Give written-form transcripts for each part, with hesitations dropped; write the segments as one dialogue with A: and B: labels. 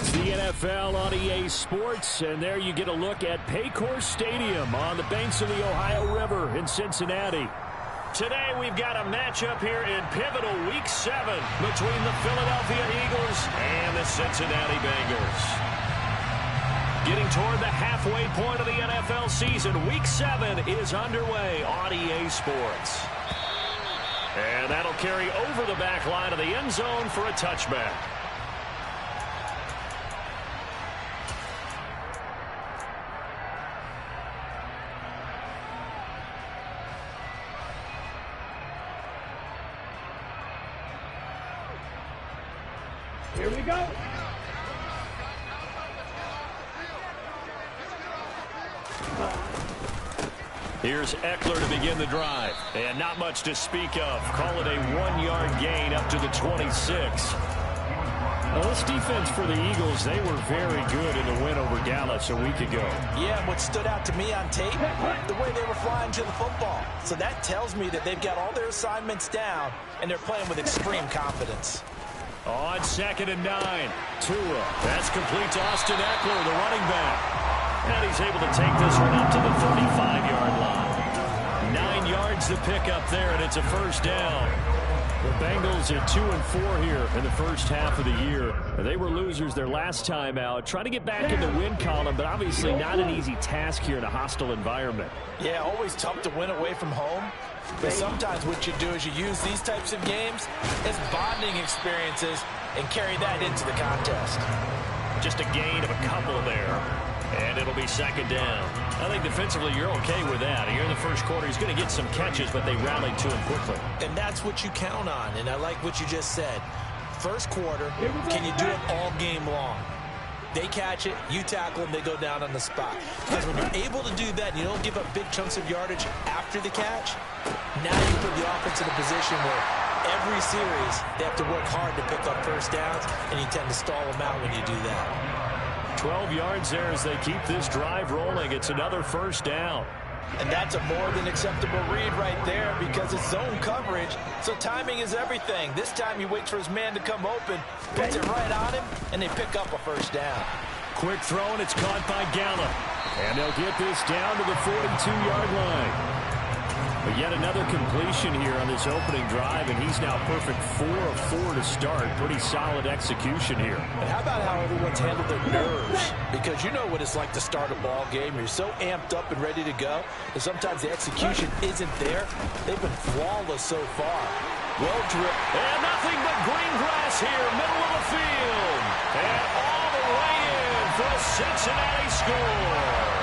A: It's the NFL on EA Sports, and there you get a look at Paycor Stadium on the banks of the Ohio River in Cincinnati. Today we've got a matchup here in pivotal Week 7 between the Philadelphia Eagles and the Cincinnati Bengals. Getting toward the halfway point of the NFL season, Week 7 is underway on EA Sports. And that'll carry over the back line of the end zone for a touchback.
B: Here we go.
A: Here's Eckler to begin the drive. And not much to speak of. Call it a 1-yard gain up to the 26. Well, this defense for the Eagles, they were very good in the win over Dallas a week ago.
C: Yeah, and what stood out to me on tape, the way they were flying to the football. So that tells me that they've got all their assignments down, and they're playing with extreme confidence.
A: On 2nd and 9, Tua. That's complete to Austin Eckler, the running back. And he's able to take this one up to the 35-yard line. 9 yards to pick up there, and it's a first down. The Bengals are 2-4 here in the first half of the year. They were losers their last time out, trying to get back in the win column, but obviously not an easy task here in a hostile environment.
C: Yeah, always tough to win away from home. But sometimes what you do is you use these types of games as bonding experiences and carry that into the contest.
A: Just a gain of a couple there. And it'll be 2nd down. I think defensively you're okay with that. Here in the first quarter, he's going to get some catches, but they rallied to him quickly.
C: And that's what you count on, and I like what you just said. First quarter, can you do it all game long? They catch it, you tackle them, they go down on the spot. Because when you're able to do that and you don't give up big chunks of yardage after the catch, now you put the offense in a position where every series they have to work hard to pick up first downs, and you tend to stall them out when you do that.
A: 12 yards there as they keep this drive rolling. It's another first down.
C: And that's a more than acceptable read right there because it's zone coverage, so timing is everything. This time he waits for his man to come open, puts it right on him, and they pick up a first down.
A: Quick throw, and it's caught by Gallup. And they'll get this down to the 42-yard line. But yet another completion here on this opening drive, and he's now perfect 4 of 4 to start. Pretty solid execution here.
C: And how about how everyone's handled their nerves? Because you know what it's like to start a ball game. You're so amped up and ready to go, and sometimes the execution isn't there. They've been flawless so far. Well driven.
A: And nothing but green grass here, middle of the field. And all the way in for a Cincinnati score.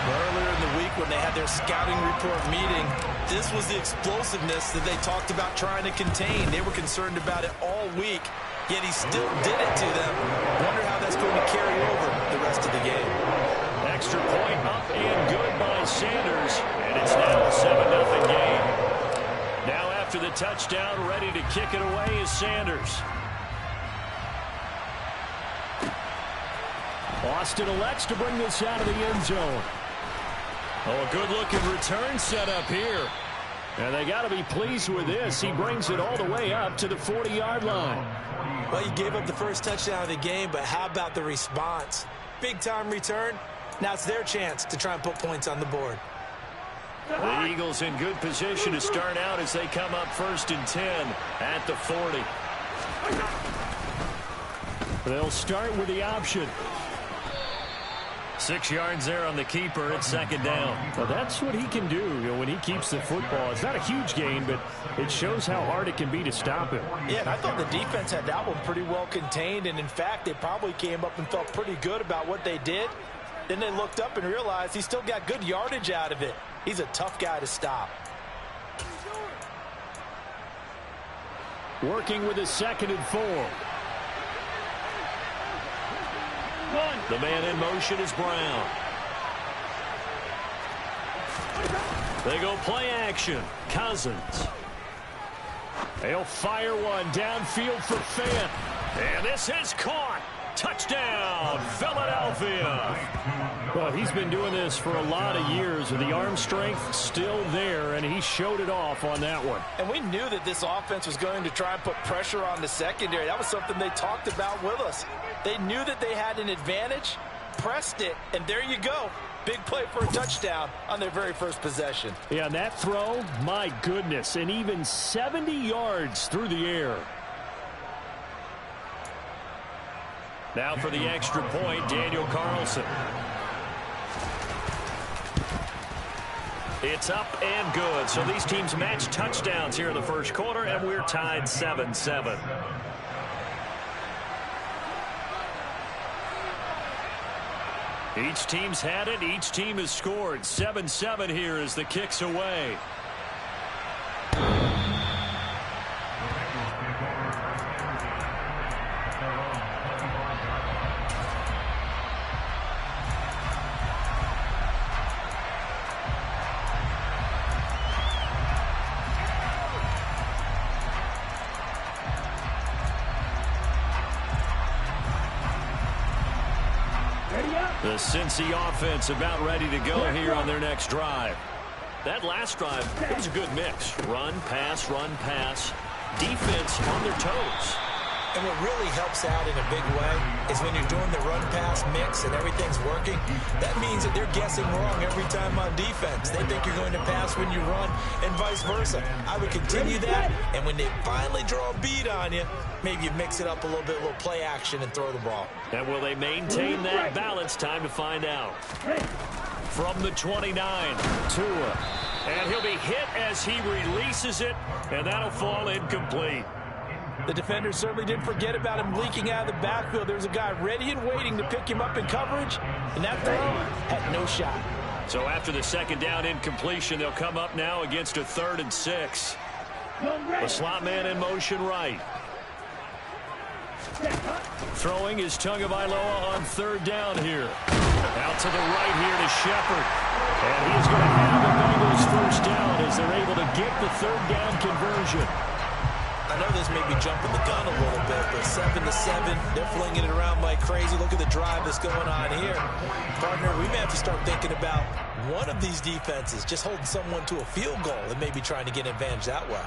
C: Earlier in the week when they had their scouting report meeting, this was the explosiveness that they talked about trying to contain. They were concerned about it all week, yet he still did it to them. Wonder how that's going to carry over the rest of the game.
A: Extra point up and good by Sanders, and it's now a 7-0 game. Now after the touchdown, ready to kick it away is Sanders. Austin elects to bring this out of the end zone. Oh, a good-looking return set up here. And they got to be pleased with this. He brings it all the way up to the 40-yard line.
C: Well, you gave up the first touchdown of the game, but how about the response? Big-time return. Now it's their chance to try and put points on the board.
A: The Eagles in good position to start out as they come up 1st and 10 at the 40. They'll start with the option. 6 yards there on the keeper. It's 2nd down. Well, that's what he can do, when he keeps the football. It's not a huge gain, but it shows how hard it can be to stop him.
C: Yeah, and I thought the defense had that one pretty well contained, and in fact, they probably came up and felt pretty good about what they did. Then they looked up and realized he still got good yardage out of it. He's a tough guy to stop.
A: Working with a 2nd and 4. The man in motion is Brown. They go play action. Cousins. They'll fire one downfield for Fant. And this is caught. Touchdown, Philadelphia. Well, he's been doing this for a lot of years with the arm strength still there, and he showed it off on that one.
D: And we knew that this offense was going to try and put pressure on the secondary. That was something they talked about with us. They knew that they had an advantage, pressed it, and there you go. Big play for a touchdown on their very first possession.
A: Yeah, and that throw, my goodness, and even 70 yards through the air. Now for the extra point, Daniel Carlson. It's up and good. So these teams match touchdowns here in the first quarter, and we're tied 7-7. Each team's had it. Each team has scored. 7-7 here as the kick's away. The Cincy offense about ready to go here on their next drive. That last drive, it was a good mix. Run, pass, defense on their toes.
C: And what really helps out in a big way is when you're doing the run-pass mix and everything's working, that means that they're guessing wrong every time on defense. They think you're going to pass when you run and vice versa. I would continue that, and when they finally draw a beat on you, maybe you mix it up a little bit, a little play action, and throw the ball.
A: And will they maintain that balance? Time to find out. From the 29, Tua. And he'll be hit as he releases it, and that'll fall incomplete.
D: The defender certainly didn't forget about him leaking out of the backfield. There's a guy ready and waiting to pick him up in coverage, and that throw had no shot.
A: So after the second down incompletion, they'll come up now against a 3rd and 6. The slot man in motion right. Throwing is Tagovailoa on 3rd down here. Out to the right here to Shepard. And he's going to have the Bengals 1st down as they're able to get the 3rd down conversion.
C: I know this may be jumping the gun a little bit, but 7-7, they're flinging it around like crazy. Look at the drive that's going on here. Partner, we may have to start thinking about one of these defenses just holding someone to a field goal and maybe trying to get an advantage that way.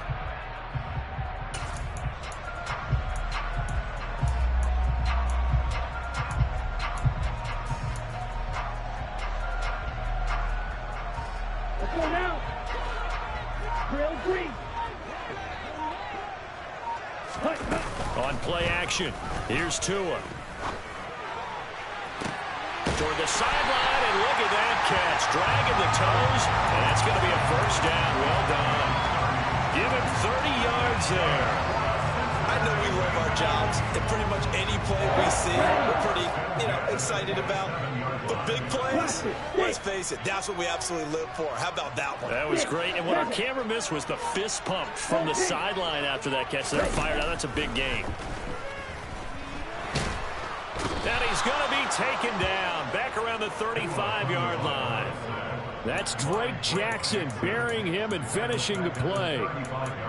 B: Let's go now. Drill green.
A: On play action, here's Tua. Toward the sideline, and look at that catch. Dragging the toes, and that's going to be a 1st down. Well done. Give him 30 yards there.
C: I know we love our jobs, and pretty much any play we see, we're pretty, excited about. But big plays, let's face it, that's what we absolutely live for. How about that one?
A: That was great, and what our camera missed was the fist pump from the sideline after that catch. They're fired out. That's a big game. And he's going to be taken down back around the 35-yard line. That's Drake Jackson burying him and finishing the play.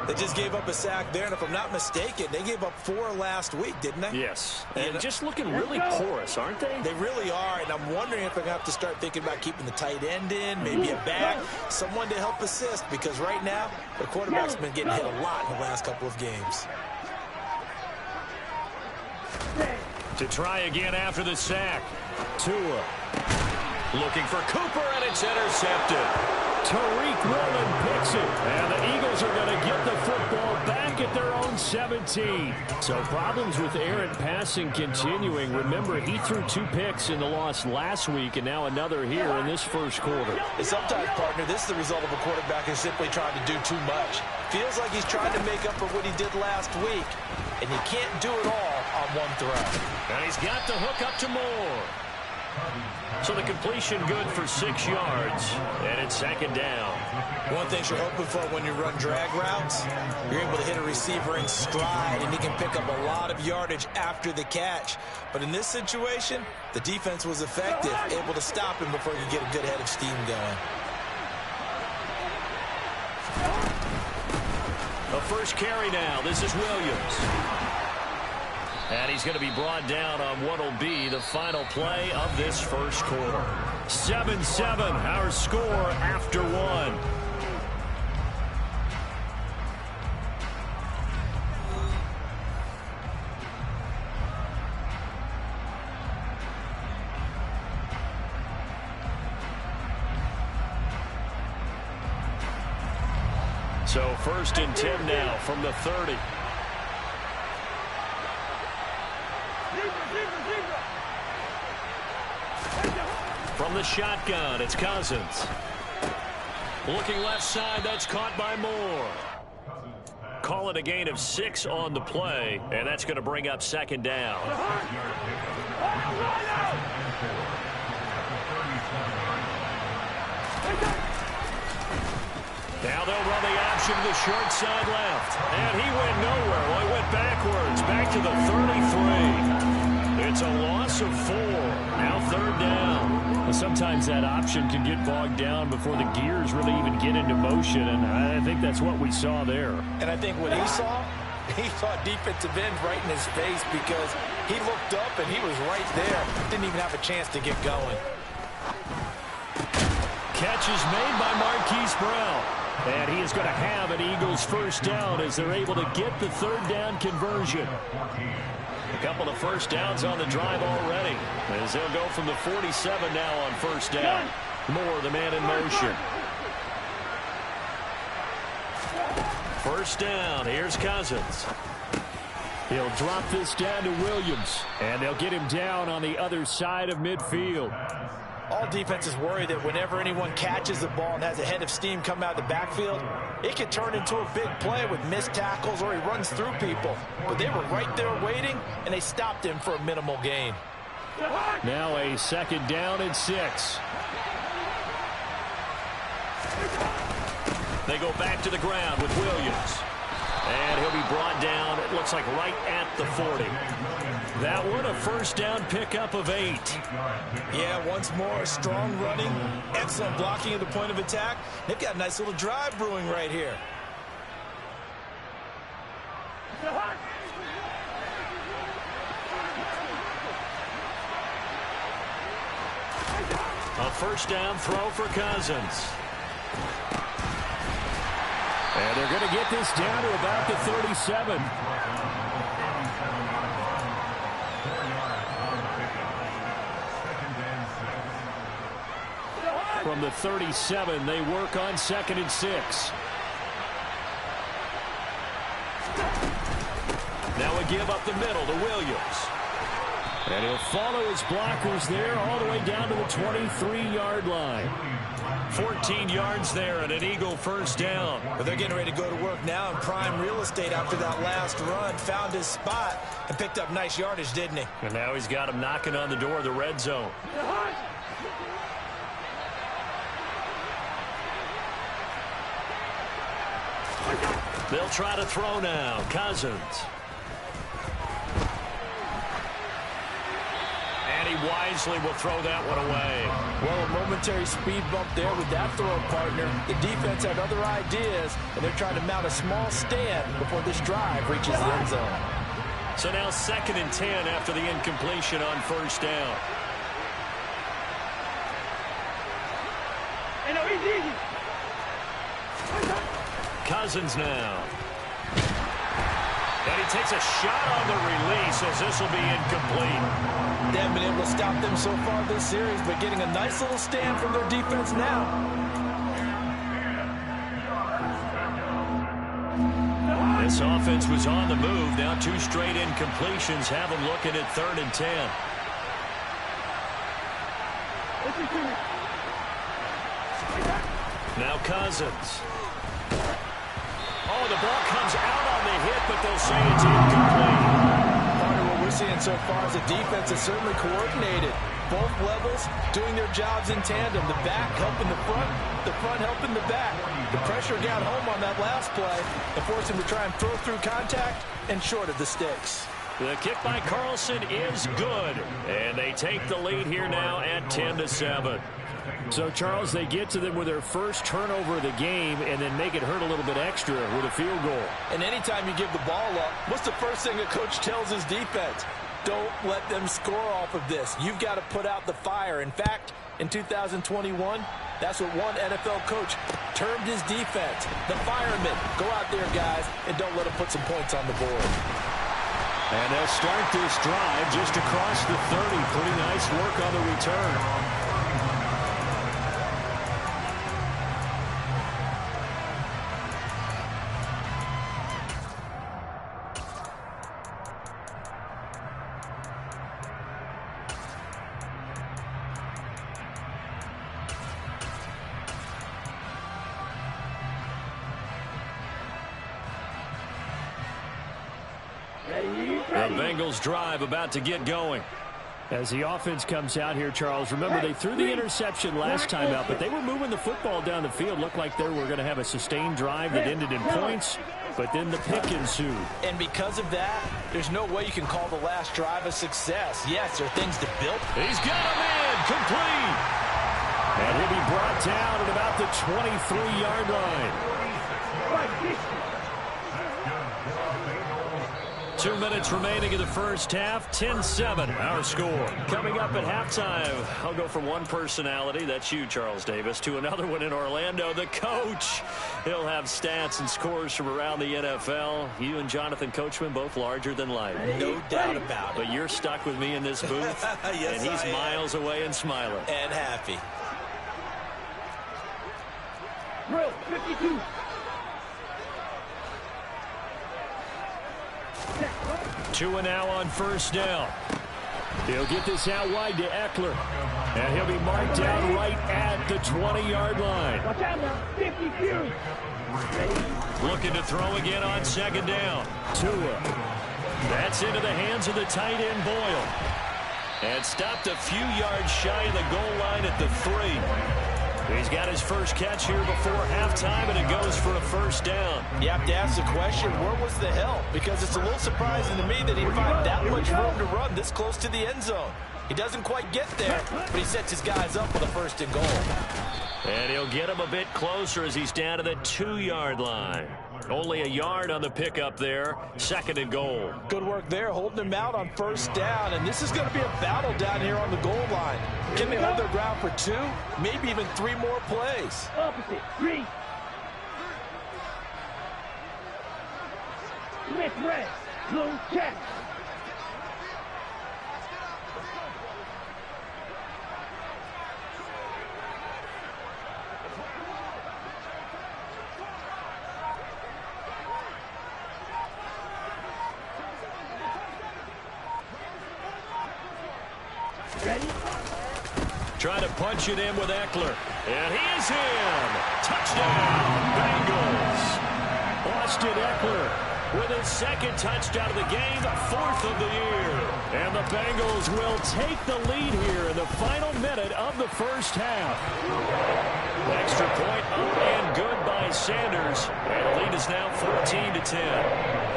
C: They just gave up a sack there, and if I'm not mistaken, they gave up 4 last week, didn't they?
A: Yes, and just looking really porous, aren't they?
C: They really are, and I'm wondering if they're going to have to start thinking about keeping the tight end in, maybe a back, someone to help assist, because right now, the quarterback's been getting hit a lot in the last couple of games.
A: To try again after the sack. Tua. Looking for Cooper, and it's intercepted. Tariq Woolen picks it, and the Eagles are going to get the football back at their own 17. So problems with errant passing continuing. Remember, he threw 2 picks in the loss last week, and now another here in this first quarter.
C: And sometimes, partner, this is the result of a quarterback who's simply trying to do too much. Feels like he's trying to make up for what he did last week, and you can't do it all on one throw.
A: And he's got the hook up to Moore. So the completion good for 6 yards, and it's 2nd down.
C: One thing you're hoping for when you run drag routes, you're able to hit a receiver in stride, and he can pick up a lot of yardage after the catch. But in this situation, the defense was effective, able to stop him before he could get a good head of steam going.
A: A first carry now. This is Williams. And he's going to be brought down on what will be the final play of this first quarter. 7-7, our score after one. So 1st and 10 now from the 30. From the shotgun, it's Cousins. Looking left side, that's caught by Moore. Call it a gain of 6 on the play, and that's going to bring up 2nd down. Now they'll run the option to the short side left. And he went nowhere. Well, he went backwards, back to the 33. It's a loss of 4. Now 3rd down. Well, sometimes that option can get bogged down before the gears really even get into motion, and I think that's what we saw there.
D: And I think what he saw defensive end right in his face, because he looked up and he was right there. Didn't even have a chance to get going.
A: Catch is made by Marquise Brown. And he is going to have an Eagles 1st down as they're able to get the 3rd down conversion. A couple of 1st downs on the drive already, as they'll go from the 47 now on 1st down. Moore, the man in motion. 1st down, here's Cousins. He'll drop this down to Williams, and they'll get him down on the other side of midfield.
D: All defenses worry that whenever anyone catches the ball and has a head of steam come out of the backfield, it can turn into a big play with missed tackles or he runs through people. But they were right there waiting, and they stopped him for a minimal gain.
A: Now a 2nd down and 6. They go back to the ground with Williams. And he'll be brought down, it looks like right at the 40. That one, a 1st down pickup of 8.
C: Yeah, once more, strong running, excellent blocking at the point of attack. They've got a nice little drive brewing right here.
A: A 1st down throw for Cousins. And they're going to get this down to about the 37. From the 37, they work on 2nd and 6. Now a give up the middle to Williams. And he'll follow his blockers there all the way down to the 23-yard line. 14 yards there and an Eagle 1st down.
C: But they're getting ready to go to work now in prime real estate after that last run. Found his spot and picked up nice yardage, didn't he?
A: And now he's got him knocking on the door of the red zone. They'll try to throw now. Cousins. And he wisely will throw that one away.
D: Well, a momentary speed bump there with that throw partner. The defense had other ideas, and they're trying to mount a small stand before this drive reaches the end zone.
A: So now 2nd and 10 after the incompletion on 1st down. Cousins now. And he takes a shot on the release as this will be incomplete.
D: They haven't been able to stop them so far this series, but getting a nice little stand from their defense now.
A: This offense was on the move. Now 2 straight incompletions have them looking at 3rd and 10. Now Cousins. Oh, the ball comes out on the hit, but they'll say it's incomplete.
D: Part of what we're seeing so far is the defense is certainly coordinated. Both levels doing their jobs in tandem. The back helping the front helping the back. The pressure got home on that last play and forced him to try and throw through contact and short of the sticks.
A: The kick by Carlson is good, and they take the lead here now at 10-7. So, Charles, they get to them with their first turnover of the game and then make it hurt a little bit extra with a field goal.
D: And anytime you give the ball up, what's the first thing a coach tells his defense? Don't let them score off of this. You've got to put out the fire. In fact, in 2021, that's what one NFL coach termed his defense. The firemen. Go out there, guys, and don't let them put some points on the board.
A: And they'll start this drive just across the 30. Pretty nice work on the return. The Bengals drive about to get going. As the offense comes out here, Charles, remember they threw the interception last time out, but they were moving the football down the field. Looked like they were going to have a sustained drive that ended in points, but then the pick ensued.
D: And because of that, there's no way you can call the last drive a success. Yes, there are things to build.
A: He's got a man complete. And he'll be brought down at about the 23-yard line. 2 minutes remaining in the first half. 10-7, our score. Coming up at halftime, I'll go from one personality, that's you, Charles Davis, to another one in Orlando, the coach. He'll have stats and scores from around the NFL. You and Jonathan Coachman, both larger than life.
D: No doubt about it.
A: But you're stuck with me in this booth,
D: yes,
A: and he's miles away and smiling.
D: And happy.
B: Drill 52.
A: Two and now on first down. He'll get this out wide to Eckler. And he'll be marked down right at the 20-yard line.
B: Watch out now. 50 Fury.
A: Looking to throw again on second down. Tua. That's into the hands of the tight end Boyle. And stopped a few yards shy of the goal line at the 3. He's got his first catch here before halftime, and it goes for a first down.
D: You have to ask the question, where was the help? Because it's a little surprising to me that he'd find that much room to run this close to the end zone. He doesn't quite get there, but he sets his guys up with a first and goal.
A: And he'll get him a bit closer as he's down to the 2-yard line. Only a yard on the pickup there. Second and goal.
D: Good work there, holding him out on first down. And this is going to be a battle down here on the goal line. Can they hold their ground for 2, maybe even 3 more plays?
B: Opposite. 3. Smith red. Close check. Ready?
A: Trying to punch it in with Eckler. And he is in. Touchdown, Bengals. Austin Eckler with his second touchdown of the game, 4th of the year. And the Bengals will take the lead here in the final minute of the first half. Extra point up and good by Sanders. And the lead is now 14-10.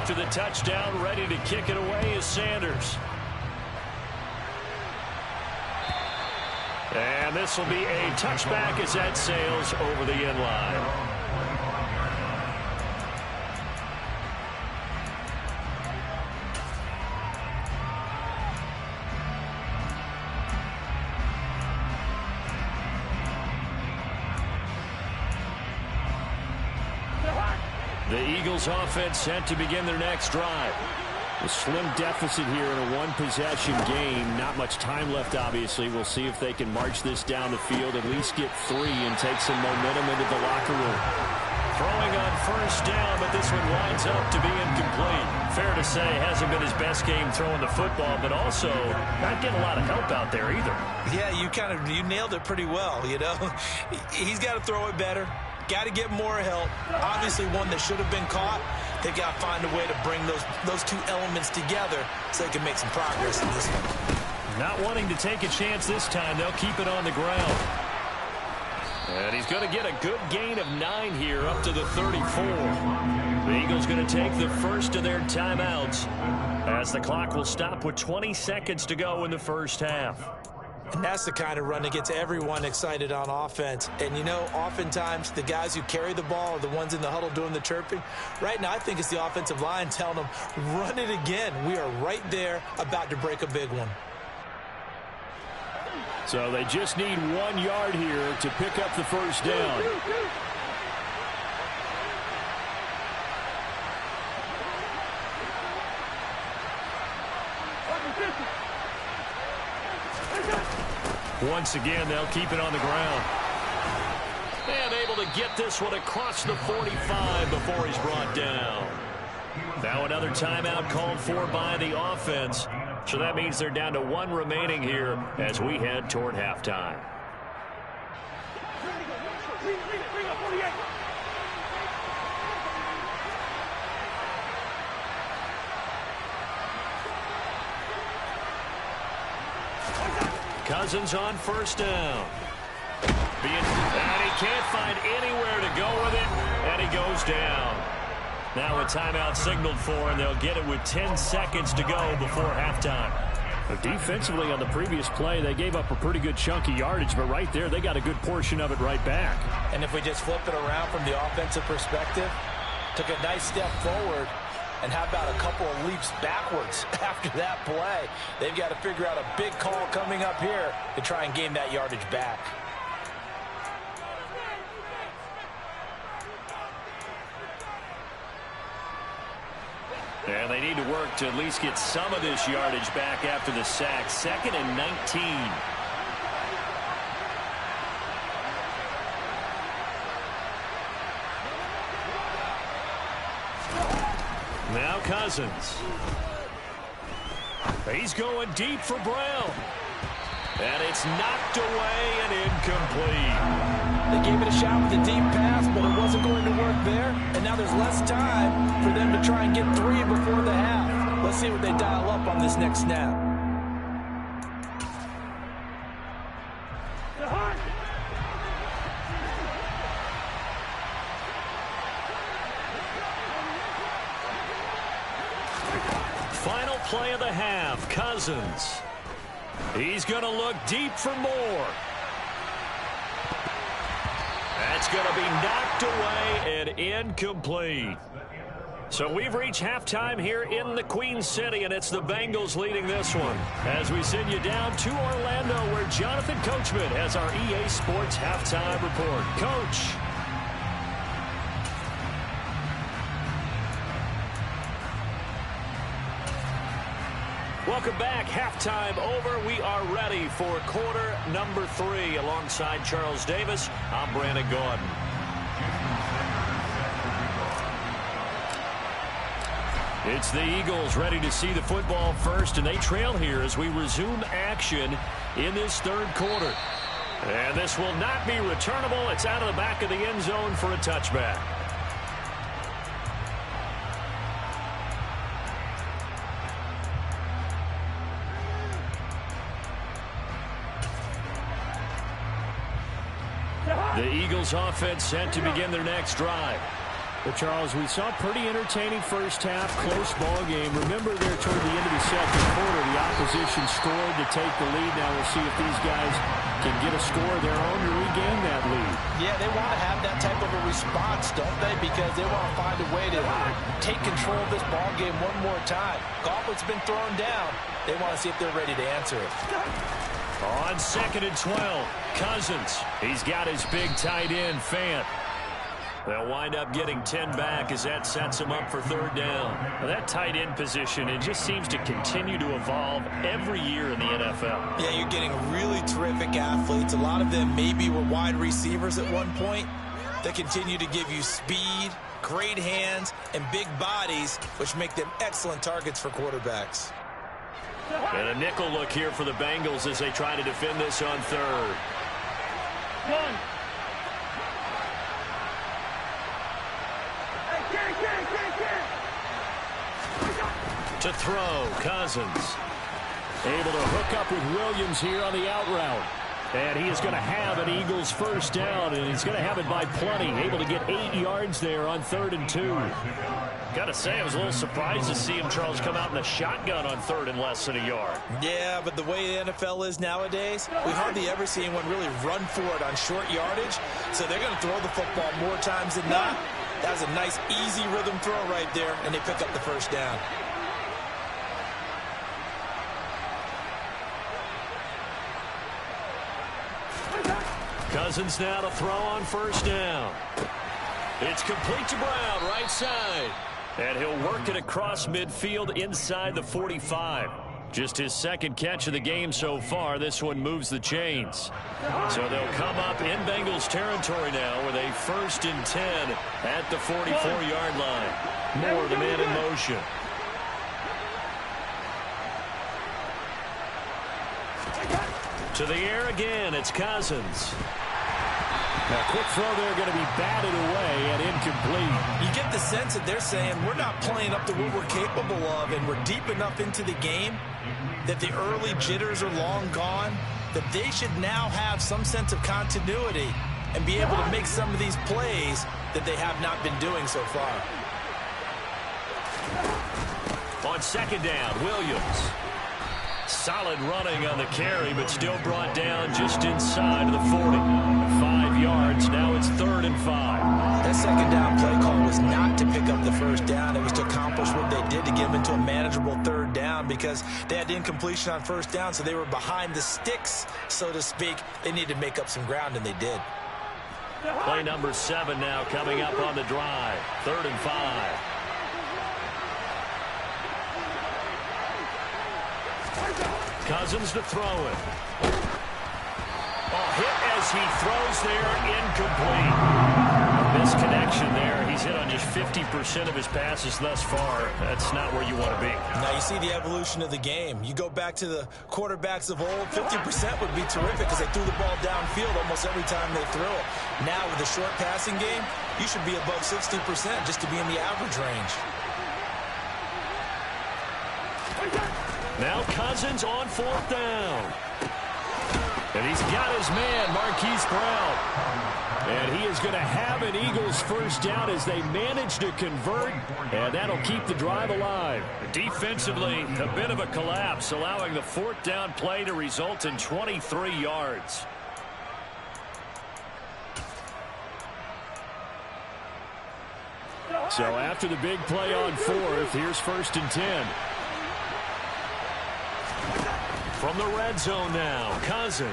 A: To the touchdown, ready to kick it away is Sanders. And this will be a touchback as that sails over the end line. The Eagles offense set to begin their next drive. A slim deficit here in a one-possession game. Not much time left, obviously. We'll see if they can march this down the field, at least get 3 and take some momentum into the locker room. Throwing on first down, but this one winds up to be incomplete. Fair to say, hasn't been his best game throwing the football, but also not getting a lot of help out there either.
D: Yeah, you nailed it pretty well, you know. He's got to throw it better. Got to get more help. Obviously one that should have been caught. They've got to find a way to bring those 2 elements together so they can make some progress in this one.
A: Not wanting to take a chance this time, they'll keep it on the ground. And he's going to get a good gain of 9 here up to the 34. The Eagles going to take the first of their timeouts as the clock will stop with 20 seconds to go in the first half.
C: And that's the kind of run that gets everyone excited on offense. And, you know, oftentimes the guys who carry the ball are the ones in the huddle doing the chirping. Right now, I think it's the offensive line telling them, run it again. We are right there about to break a big one.
A: So they just need 1 yard here to pick up the first down. Once again, they'll keep it on the ground. And able to get this one across the 45 before he's brought down. Now another timeout called for by the offense. So that means they're down to 1 remaining here as we head toward halftime. Cousins on first down. And he can't find anywhere to go with it, and he goes down. Now a timeout signaled for, and they'll get it with 10 seconds to go before halftime. Defensively on the previous play, they gave up a pretty good chunk of yardage, but right there, they got a good portion of it right back.
C: And if we just flip it around from the offensive perspective, took a nice step forward, and how about a couple of leaps backwards after that play? They've got to figure out a big call coming up here to try and gain that yardage back.
A: And they need to work to at least get some of this yardage back after the sack. 2nd and 19. Now Cousins. He's going deep for Brown. And it's knocked away and incomplete.
C: They gave it a shot with a deep pass, but it wasn't going to work there. And now there's less time for them to try and get 3 before the half. Let's see what they dial up on this next snap.
A: Final play of the half, Cousins. He's going to look deep for more. That's going to be knocked away and incomplete. So we've reached halftime here in the Queen City, and it's the Bengals leading this one. As we send you down to Orlando, where Jonathan Coachman has our EA Sports halftime report. Coach. Welcome back. Halftime over. We are ready for quarter number 3. Alongside Charles Davis, I'm Brandon Gaudin. It's the Eagles ready to see the football first, and they trail here as we resume action in this 3rd quarter. And this will not be returnable. It's out of the back of the end zone for a touchback. The Eagles offense set to begin their next drive. Well, Charles, we saw a pretty entertaining first half, close ball game. Remember there toward the end of the 2nd quarter, the opposition scored to take the lead. Now we'll see if these guys can get a score of their own to regain that lead.
C: Yeah, they want to have that type of a response, don't they? Because they want to find a way to take control of this ball game one more time. Gauntlet's been thrown down. They want to see if they're ready to answer it.
A: On 2nd and 12, Cousins. He's got his big tight end, Fant. They'll wind up getting 10 back as that sets him up for 3rd down. Now, that tight end position, it just seems to continue to evolve every year in the NFL.
C: Yeah, you're getting really terrific athletes. A lot of them maybe were wide receivers at one point. They continue to give you speed, great hands, and big bodies, which make them excellent targets for quarterbacks.
A: And a nickel look here for the Bengals as they try to defend this on 3rd. To throw, Cousins. Able to hook up with Williams here on the out route. And he is going to have an Eagles first down, and he's going to have it by plenty. Able to get 8 yards there on 3rd and 2. Got to say, I was a little surprised to see him, Charles, come out in a shotgun on 3rd and less than a yard.
C: Yeah, but the way the NFL is nowadays, we hardly ever see anyone really run for it on short yardage. So they're going to throw the football more times than not. That was a nice, easy rhythm throw right there, and they pick up the first down.
A: Cousins now to throw on first down. It's complete to Brown, right side. And he'll work it across midfield inside the 45. Just his 2nd catch of the game so far. This one moves the chains. So they'll come up in Bengals territory now with a 1st and 10 at the 44-yard line. Moore, the man in motion. To the air again, it's Cousins. Now, quick throw there, going to be batted away and incomplete.
C: You get the sense that they're saying we're not playing up to what we're capable of, and we're deep enough into the game that the early jitters are long gone, that they should now have some sense of continuity and be able to make some of these plays that they have not been doing so far.
A: On 2nd down, Williams. Solid running on the carry, but still brought down just inside of the 40. 5 yards, now it's 3rd and 5.
C: That 2nd down play call was not to pick up the first down. It was to accomplish what they did to get them into a manageable 3rd down because they had incompletion on first down, so they were behind the sticks, so to speak. They needed to make up some ground, and they did.
A: Play number 7 now coming up on the drive. 3rd and 5. Cousins to throw it. Hit as he throws there, incomplete. Misconnection there. He's hit on just 50% of his passes thus far. That's not where you want to be.
C: Now you see the evolution of the game. You go back to the quarterbacks of old, 50% would be terrific because they threw the ball downfield almost every time they threw it. Now with the short passing game, you should be above 60% just to be in the average range.
A: Now Cousins on 4th down. And he's got his man, Marquise Brown. And he is going to have an Eagles first down as they manage to convert. And that'll keep the drive alive. Defensively, a bit of a collapse, allowing the 4th down play to result in 23 yards. So after the big play on 4th, here's 1st and 10. From the red zone now, Cousins.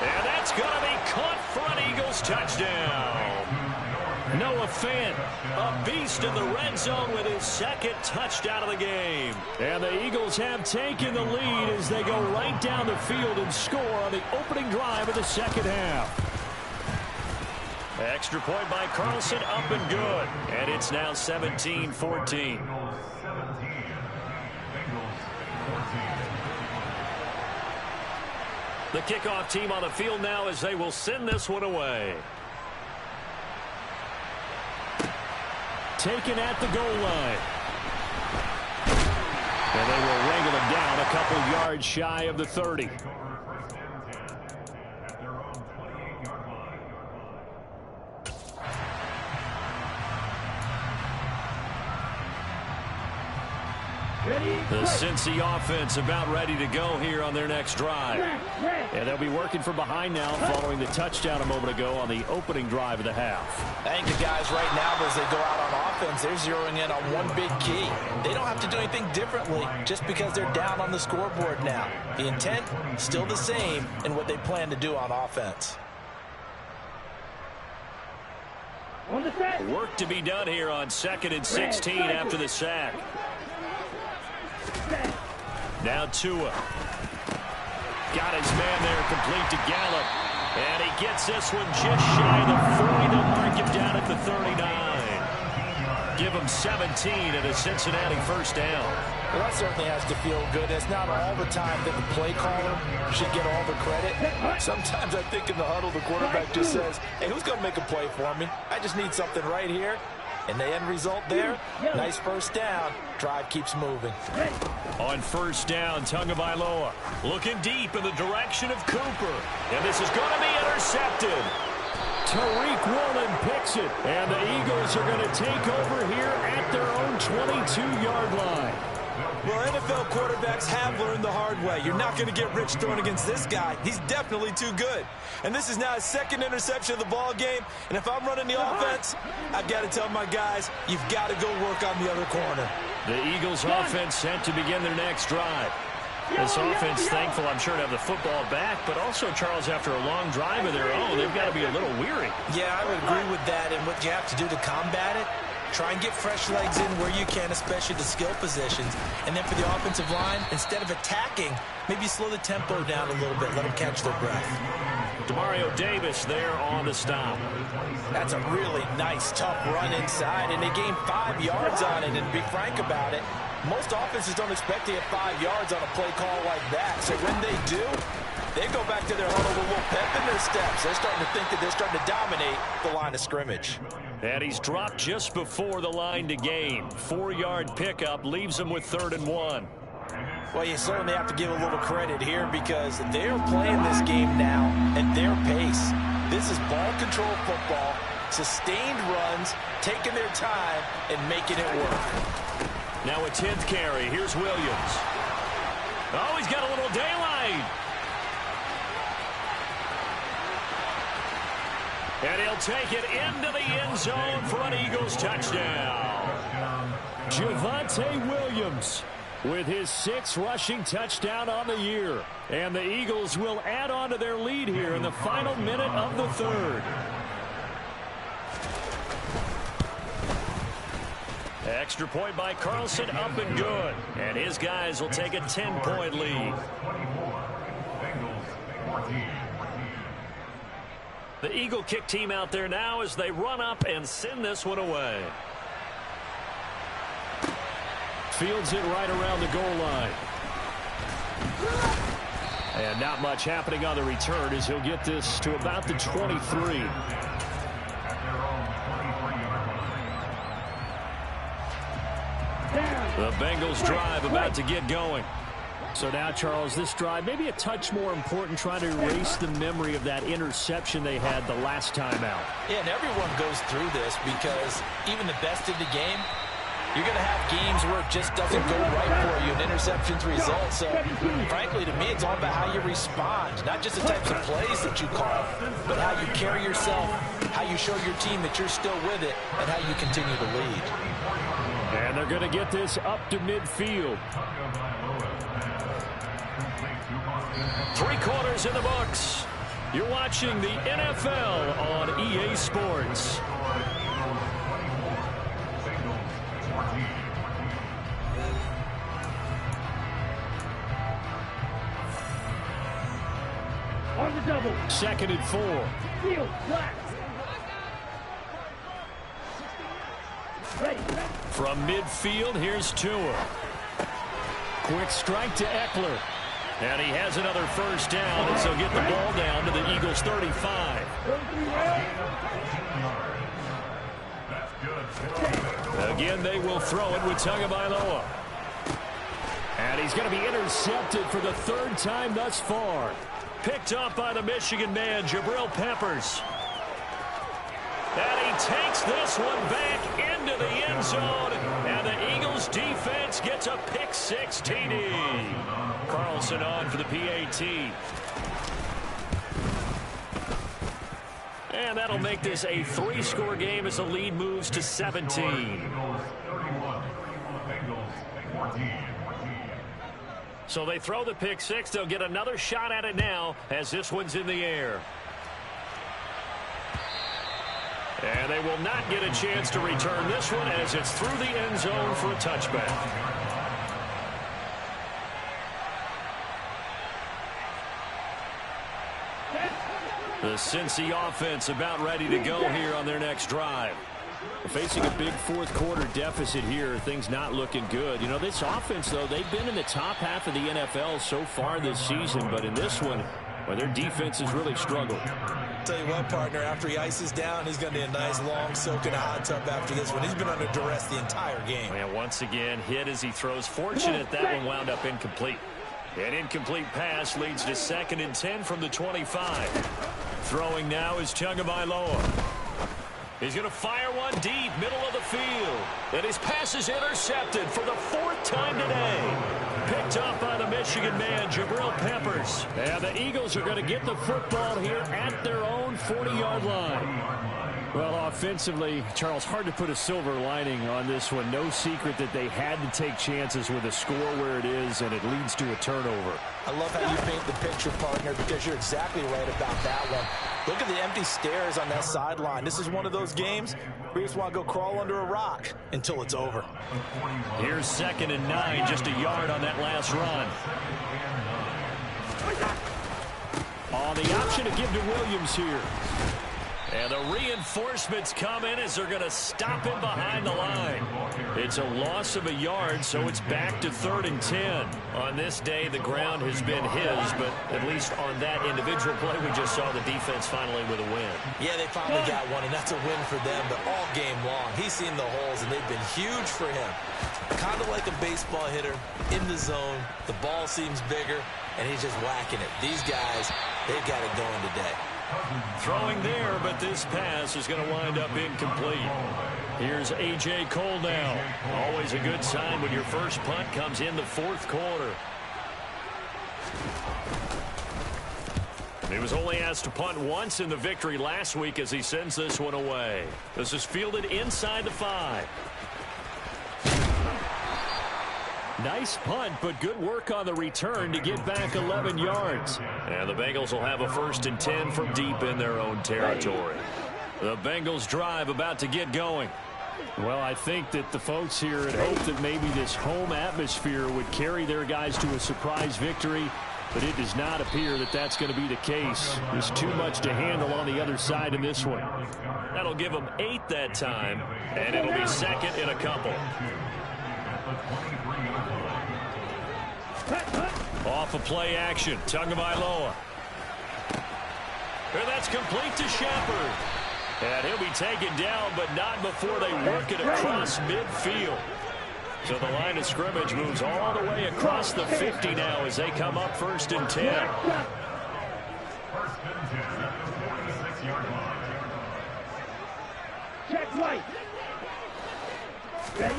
A: And that's going to be caught for an Eagles touchdown. Noah Fant, a beast in the red zone with his 2nd touchdown of the game. And the Eagles have taken the lead as they go right down the field and score on the opening drive of the 2nd half. Extra point by Carlson, up and good. And it's now 17-14. The kickoff team on the field now as they will send this one away. Taken at the goal line. And they will wrangle him down a couple yards shy of the 30. The Cincy offense about ready to go here on their next drive. And they'll be working from behind now following the touchdown a moment ago on the opening drive of the half.
C: I think the guys right now, as they go out on offense, they're zeroing in on one big key. They don't have to do anything differently just because they're down on the scoreboard now. The intent, still the same in what they plan to do on offense.
A: Work to be done here on 2nd and 16 after the sack. Now Tua. Got his man there, complete to Gallup. And he gets this one just shy of the 40. They'll mark him down at the 39. Give him 17 at a Cincinnati first down.
C: Well, that certainly has to feel good. It's not all the time that the play caller should get all the credit. Sometimes I think in the huddle, the quarterback just says, hey, who's going to make a play for me? I just need something right here.
D: And the end result there, nice first down. Drive keeps moving.
A: On first down, Tagovailoa looking deep in the direction of Cooper. And this is going to be intercepted. Tariq Woolen picks it. And the Eagles are going to take over here at their own 22-yard line.
C: Well, NFL quarterbacks have learned the hard way. You're not going to get rich throwing against this guy. He's definitely too good. And this is now his second interception of the ball game. And if I'm running the offense, I've got to tell my guys, you've got to go work on the other corner.
A: The Eagles offense set to begin their next drive. This offense, thankful, I'm sure, to have the football back, but also, Charles, after a long drive of their own, they've got to be a little weary.
C: Yeah, I would agree with that. And what you have to do to combat it, try and get fresh legs in where you can, especially the skill positions. And then for the offensive line, instead of attacking, maybe slow the tempo down a little bit. Let them catch their breath.
A: Demario Davis there on the stop.
D: That's a really nice, tough run inside, and they gained 5 yards on it. And to be frank about it, most offenses don't expect to get 5 yards on a play call like that. So when they do, they go back to their huddle with a little pep in their steps. They're starting to think that they're starting to dominate the line of scrimmage.
A: And he's dropped just before the line to gain. 4-yard pickup leaves him with 3rd and 1.
D: Well, you certainly have to give a little credit here because they're playing this game now at their pace. This is ball control football, sustained runs, taking their time and making it work.
A: Now a 10th carry. Here's Williams. Oh, he's got a little daylight. And he'll take it into the end zone for an Eagles touchdown. Javonte Williams with his 6th rushing touchdown on the year. And the Eagles will add on to their lead here in the final minute of the 3rd. Extra point by Carlson, up and good. And his guys will take a 10-point lead. The Eagle kick team out there now as they run up and send this one away. Fields it right around the goal line. And not much happening on the return as he'll get this to about the 23. The Bengals drive about to get going. So now, Charles, this drive maybe a touch more important, trying to erase the memory of that interception they had the last time out.
D: Yeah, and everyone goes through this because even the best in the game, you're going to have games where it just doesn't go right for you, and interceptions result. So, frankly, to me, it's all about how you respond, not just the types of plays that you call, but how you carry yourself, how you show your team that you're still with it, and how you continue to lead.
A: And they're going to get this up to midfield. 3 quarters in the books. You're watching the NFL on EA Sports.
B: On the double.
A: 2nd and 4.
B: Field flat. Ready.
A: From midfield, here's Tua. Quick strike to Eckler. And he has another first down as they'll get the ball down to the Eagles' 35. Again, they will throw it with Tagovailoa. And he's going to be intercepted for the 3rd time thus far. Picked up by the Michigan man, Jabril Peppers. And he takes this one back into the end zone. And the Eagles defense gets a pick-6 TD. Carlson on for the PAT. And that'll make this a 3-score game as the lead moves to 17. So they throw the pick-6. They'll get another shot at it now as this one's in the air. And they will not get a chance to return this one as it's through the end zone for a touchback. The Cincy offense about ready to go here on their next drive. Facing a big 4th quarter deficit here, things not looking good. You know, this offense, though, they've been in the top half of the NFL so far this season, but in this one, Well, their defense has really struggled.
C: Tell you what, partner, after he ices down, he's going to need a nice long soak in a hot tub after this one. He's been under duress the entire game.
A: And once again, hit as he throws. Fortunate that one wound up incomplete. An incomplete pass leads to 2nd and 10 from the 25. Throwing now is Tagovailoa. He's going to fire one deep, middle of the field. And his pass is intercepted for the 4th time today. Picked up by the Michigan man, Jabril Peppers. And the Eagles are going to get the football here at their own 40-yard line. Well, offensively, Charles, hard to put a silver lining on this one. No secret that they had to take chances with a score where it is, and it leads to a turnover.
C: I love how you paint the picture, partner, because you're exactly right about that one. Look at the empty stares on that sideline. This is one of those games where you just want to go crawl under a rock until it's over.
A: Here's 2nd and 9, just a yard on that last run. On the option to give to Williams here. And the reinforcements come in as they're going to stop him behind the line. It's a loss of a yard, so it's back to 3rd and 10. On this day, the ground has been his, but at least on that individual play, we just saw the defense finally with a win.
C: Yeah, they finally got one, and that's a win for them, but all game long, he's seen the holes, and they've been huge for him. Kind of like a baseball hitter in the zone. The ball seems bigger, and he's just whacking it. These guys, they've got it going today.
A: Throwing there, but this pass is going to wind up incomplete. Here's A.J. Cole now. Always a good sign when your first punt comes in the 4th quarter. He was only asked to punt once in the victory last week as he sends this one away. This is fielded inside the 5. Nice punt, but good work on the return to get back 11 yards. And the Bengals will have a 1st and 10 from deep in their own territory. The Bengals drive about to get going. Well, I think that the folks here had hoped that maybe this home atmosphere would carry their guys to a surprise victory, but it does not appear that that's going to be the case. There's too much to handle on the other side in this one. That'll give them 8 that time, and it'll be 2nd in a couple. Off of play action, Tagovailoa. And that's complete to Shepard. And he'll be taken down, but not before they work it across midfield. So the line of scrimmage moves all the way across the 50 now as they come up 1st and 10.
B: Check right. Ready?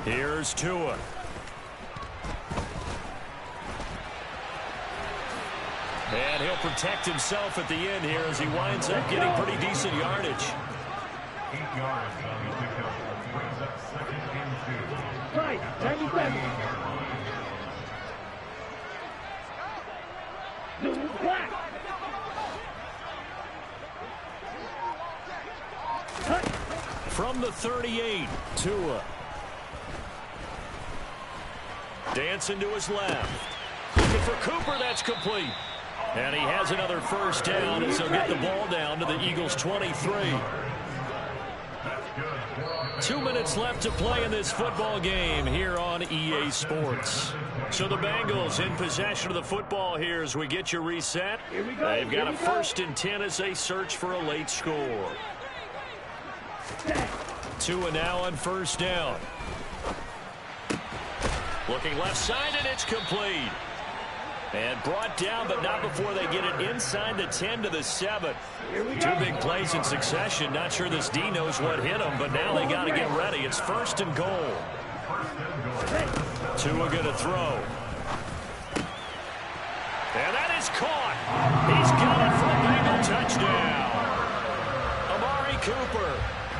A: Here's Tua. And he'll protect himself at the end here as he winds up getting pretty decent yardage.
E: 8 yards on the pickup. Brings up 2nd and 2.
B: Right, 97. Black.
A: From the 38, Tua. Dancing to his left. Looking for Cooper, that's complete. And he has another 1st down as he'll get the ball down to the Eagles' 23. 2 minutes left to play in this football game here on EA Sports. So the Bengals in possession of the football here as we get you reset. They've got a 1st and 10 as they search for a late score. Tua now on 1st down. Looking left side, and it's complete. And brought down, but not before they get it inside the 10 to the 7. 2 big plays in succession. Not sure this D knows what hit him, but now they got to get ready. It's 1st and goal. Tua going to throw. And that is caught. He's got it for a Bengal touchdown. Amari Cooper,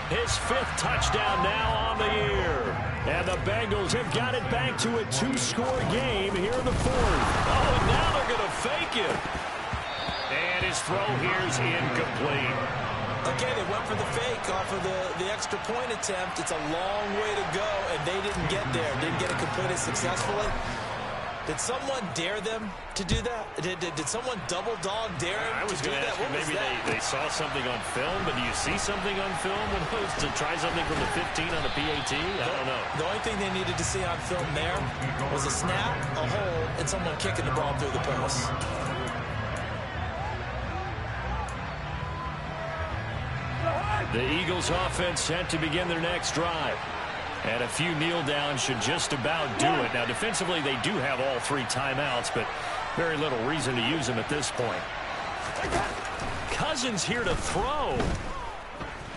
A: his 5th touchdown now on the year. And the Bengals have got it back to a 2-score game here in the 4th. Oh, and now they're going to fake it. And his throw here's incomplete.
C: Okay, they went for the fake off of the extra point attempt. It's a long way to go, and they didn't get there. Didn't get it completed successfully. Did someone dare them to do that? Did someone double dog dare them to do that?
A: What was that? Maybe they saw something on film, but do you see something on film when opposed to try something from the 15 on the PAT? I don't know.
C: The only thing they needed to see on film there was a snap, a hole, and someone kicking the ball through the post.
A: The Eagles offense set to begin their next drive. And a few kneel downs should just about do it. Now, defensively, they do have all 3 timeouts, but very little reason to use them at this point. Cousins here to throw.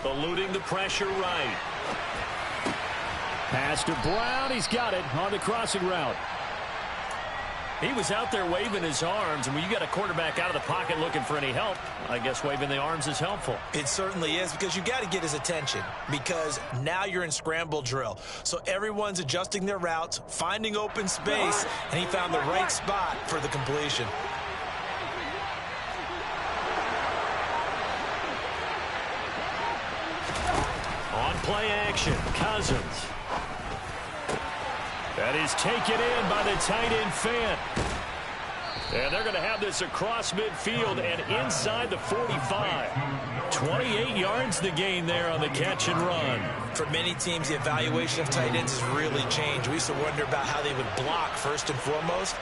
A: Eluding the pressure right. Pass to Brown. He's got it on the crossing route. He was out there waving his arms, and when you got a quarterback out of the pocket looking for any help, I guess waving the arms is helpful.
C: It certainly is, because you got to get his attention, because now you're in scramble drill. So everyone's adjusting their routes, finding open space, and he found the right spot for the completion.
A: On play action, Cousins. That is taken in by the tight end Fant. And they're going to have this across midfield and inside the 45. 28 yards the gain there on the catch and run.
C: For many teams, the evaluation of tight ends has really changed. We used to wonder about how they would block first and foremost.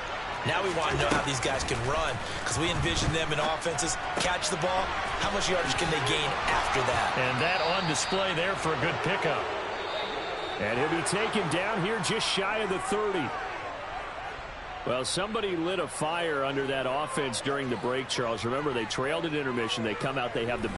C: Now we want to know how these guys can run, because we envision them in offenses catch the ball. How much yardage can they gain after that?
A: And that on display there for a good pickup. And he'll be taken down here just shy of the 30. Well, somebody lit a fire under that offense during the break, Charles. Remember, they trailed at intermission. They come out, they have the